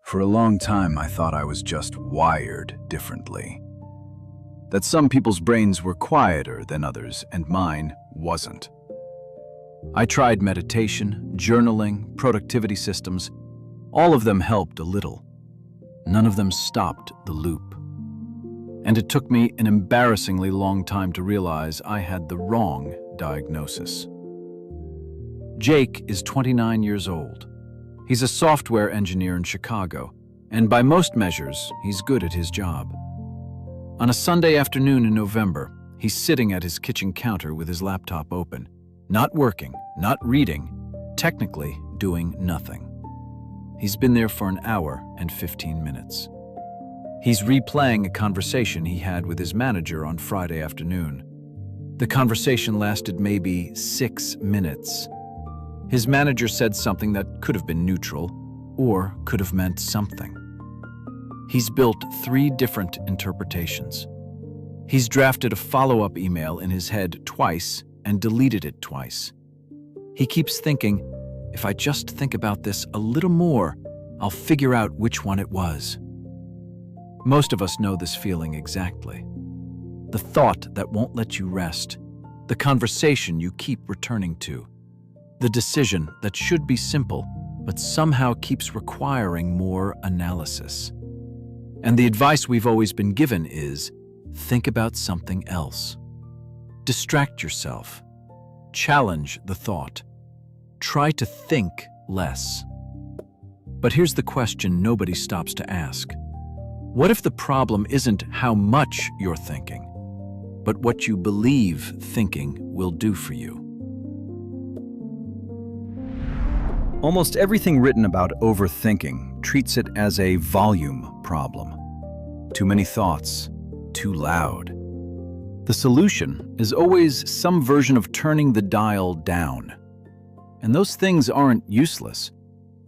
For a long time, I thought I was just wired differently. That some people's brains were quieter than others, and mine wasn't. I tried meditation, journaling, productivity systems. All of them helped a little. None of them stopped the loop. And it took me an embarrassingly long time to realize I had the wrong diagnosis. Jake is 29 years old. He's a software engineer in Chicago, and by most measures, he's good at his job. On a Sunday afternoon in November, he's sitting at his kitchen counter with his laptop open, not working, not reading, technically doing nothing. He's been there for an hour and 15 minutes. He's replaying a conversation he had with his manager on Friday afternoon. The conversation lasted maybe 6 minutes. His manager said something that could have been neutral or could have meant something. He's built 3 different interpretations. He's drafted a follow-up email in his head twice and deleted it twice. He keeps thinking, if I just think about this a little more, I'll figure out which one it was. Most of us know this feeling exactly. The thought that won't let you rest, the conversation you keep returning to, the decision that should be simple but somehow keeps requiring more analysis. And the advice we've always been given is, think about something else. Distract yourself. Challenge the thought. Try to think less. But here's the question nobody stops to ask. What if the problem isn't how much you're thinking, but what you believe thinking will do for you? Almost everything written about overthinking treats it as a volume problem. Too many thoughts, too loud. The solution is always some version of turning the dial down. And those things aren't useless,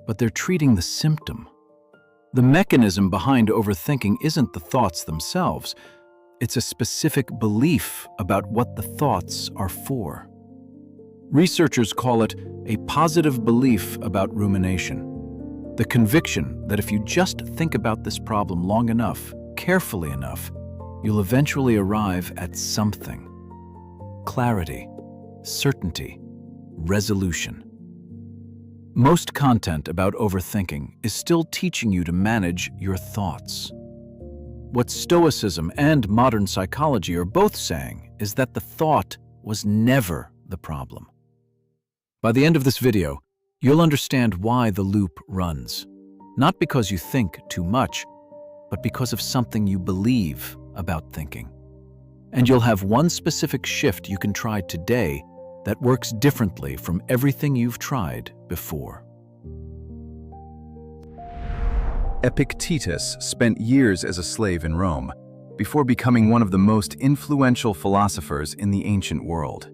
but they're treating the symptom. The mechanism behind overthinking isn't the thoughts themselves. It's a specific belief about what the thoughts are for. Researchers call it a positive belief about rumination. The conviction that if you just think about this problem long enough, carefully enough, you'll eventually arrive at something. Clarity, certainty, resolution. Most content about overthinking is still teaching you to manage your thoughts. What Stoicism and modern psychology are both saying is that the thought was never the problem. By the end of this video, you'll understand why the loop runs. Not because you think too much, but because of something you believe about thinking. And you'll have one specific shift you can try today that works differently from everything you've tried before. Epictetus spent years as a slave in Rome before becoming one of the most influential philosophers in the ancient world.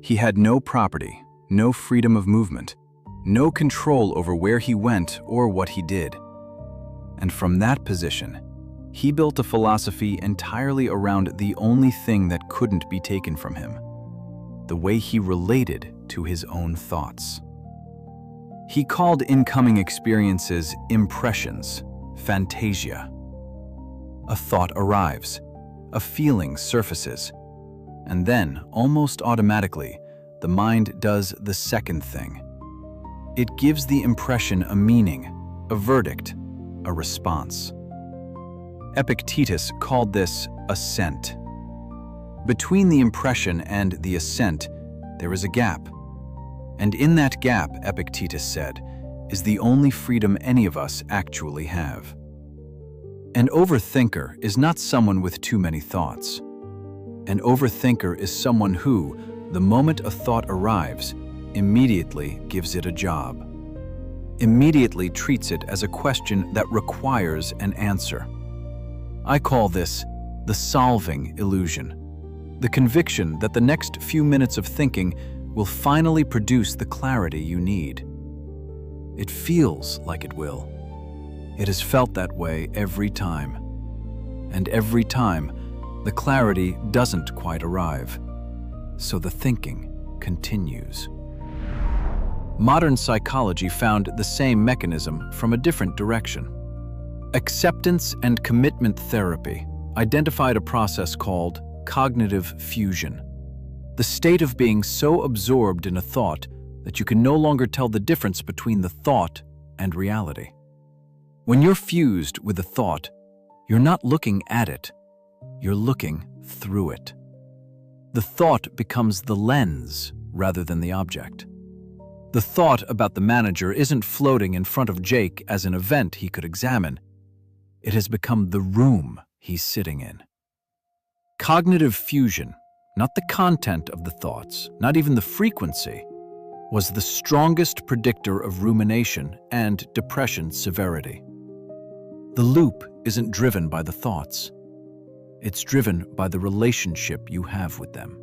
He had no property, no freedom of movement, no control over where he went or what he did. And from that position, he built a philosophy entirely around the only thing that couldn't be taken from him: the way he related to his own thoughts. He called incoming experiences impressions, fantasia. A thought arrives, a feeling surfaces, and then, almost automatically, the mind does the second thing. It gives the impression a meaning, a verdict, a response. Epictetus called this assent. Between the impression and the assent, there is a gap. And in that gap, Epictetus said, is the only freedom any of us actually have. An overthinker is not someone with too many thoughts. An overthinker is someone who, the moment a thought arrives, immediately gives it a job. Immediately treats it as a question that requires an answer. I call this the solving illusion. The conviction that the next few minutes of thinking will finally produce the clarity you need. It feels like it will. It has felt that way every time. And every time, the clarity doesn't quite arrive. So the thinking continues. Modern psychology found the same mechanism from a different direction. Acceptance and commitment therapy identified a process called cognitive fusion, the state of being so absorbed in a thought that you can no longer tell the difference between the thought and reality. When you're fused with a thought, you're not looking at it, you're looking through it. The thought becomes the lens rather than the object. The thought about the manager isn't floating in front of Jake as an event he could examine. It has become the room he's sitting in. Cognitive fusion, not the content of the thoughts, not even the frequency, was the strongest predictor of rumination and depression severity. The loop isn't driven by the thoughts. It's driven by the relationship you have with them.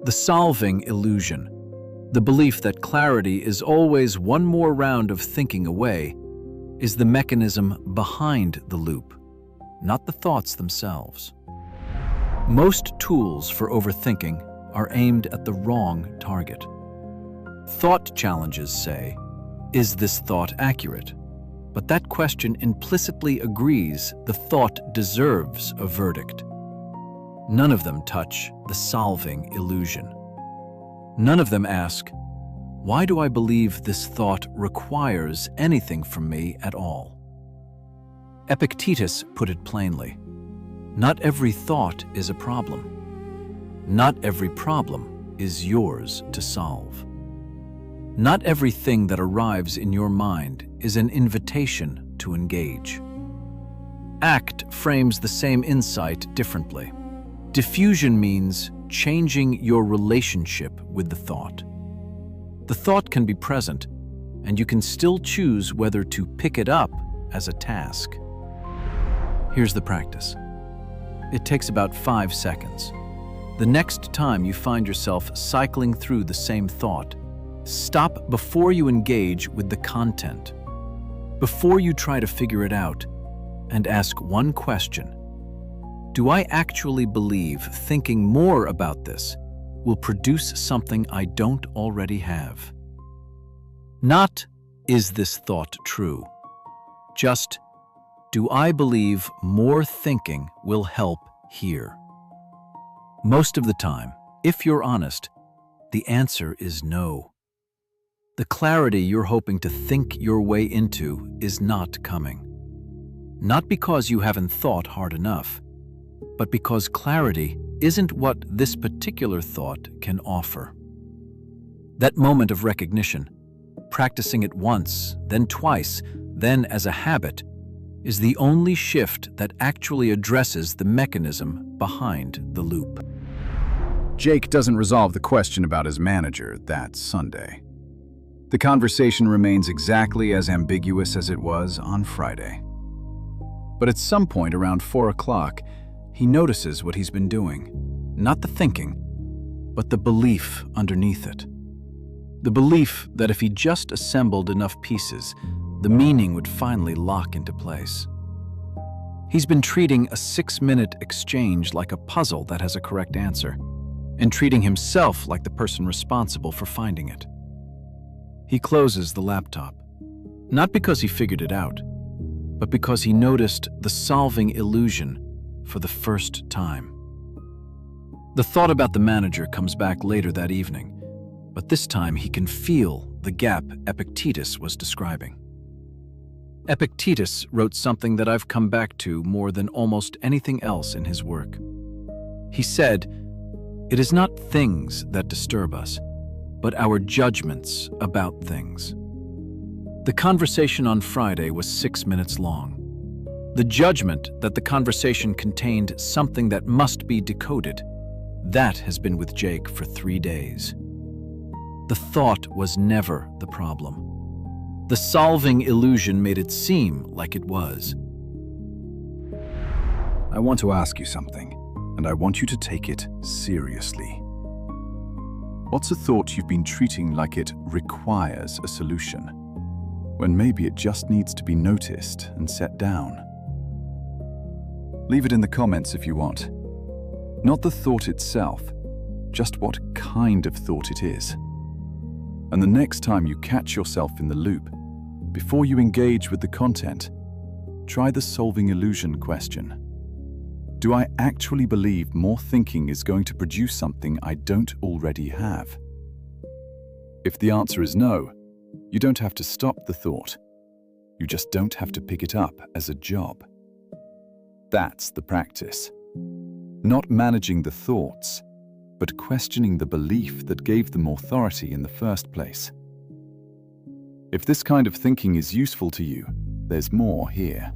The solving illusion, the belief that clarity is always one more round of thinking away, is the mechanism behind the loop, not the thoughts themselves. Most tools for overthinking are aimed at the wrong target. Thought challenges say, is this thought accurate? But that question implicitly agrees the thought deserves a verdict. None of them touch the solving illusion. None of them ask, why do I believe this thought requires anything from me at all? Epictetus put it plainly, not every thought is a problem. Not every problem is yours to solve. Not everything that arrives in your mind is an invitation to engage. ACT frames the same insight differently. Diffusion means changing your relationship with the thought. The thought can be present, and you can still choose whether to pick it up as a task. Here's the practice. It takes about 5 seconds. The next time you find yourself cycling through the same thought, stop before you engage with the content. Before you try to figure it out, and ask one question. Do I actually believe thinking more about this will produce something I don't already have? Not, is this thought true? Just, do I believe more thinking will help here? Most of the time, if you're honest, the answer is no. The clarity you're hoping to think your way into is not coming. Not because you haven't thought hard enough, but because clarity isn't what this particular thought can offer. That moment of recognition, practicing it once, then twice, then as a habit, is the only shift that actually addresses the mechanism behind the loop. Jake doesn't resolve the question about his manager that Sunday. The conversation remains exactly as ambiguous as it was on Friday. But at some point around 4 o'clock, he notices what he's been doing. Not the thinking, but the belief underneath it. The belief that if he just assembled enough pieces, the meaning would finally lock into place. He's been treating a 6-minute exchange like a puzzle that has a correct answer, and treating himself like the person responsible for finding it. He closes the laptop, not because he figured it out, but because he noticed the solving illusion for the first time. The thought about the manager comes back later that evening, but this time he can feel the gap Epictetus was describing. Epictetus wrote something that I've come back to more than almost anything else in his work. He said, "It is not things that disturb us, but our judgments about things." The conversation on Friday was 6 minutes long. The judgment that the conversation contained something that must be decoded, that has been with Jake for 3 days. The thought was never the problem. The solving illusion made it seem like it was. I want to ask you something, and I want you to take it seriously. What's a thought you've been treating like it requires a solution, when maybe it just needs to be noticed and set down? Leave it in the comments if you want. Not the thought itself, just what kind of thought it is. And the next time you catch yourself in the loop, before you engage with the content, try the solving illusion question. Do I actually believe more thinking is going to produce something I don't already have? If the answer is no, you don't have to stop the thought. You just don't have to pick it up as a job. That's the practice. Not managing the thoughts, but questioning the belief that gave them authority in the first place. If this kind of thinking is useful to you, there's more here.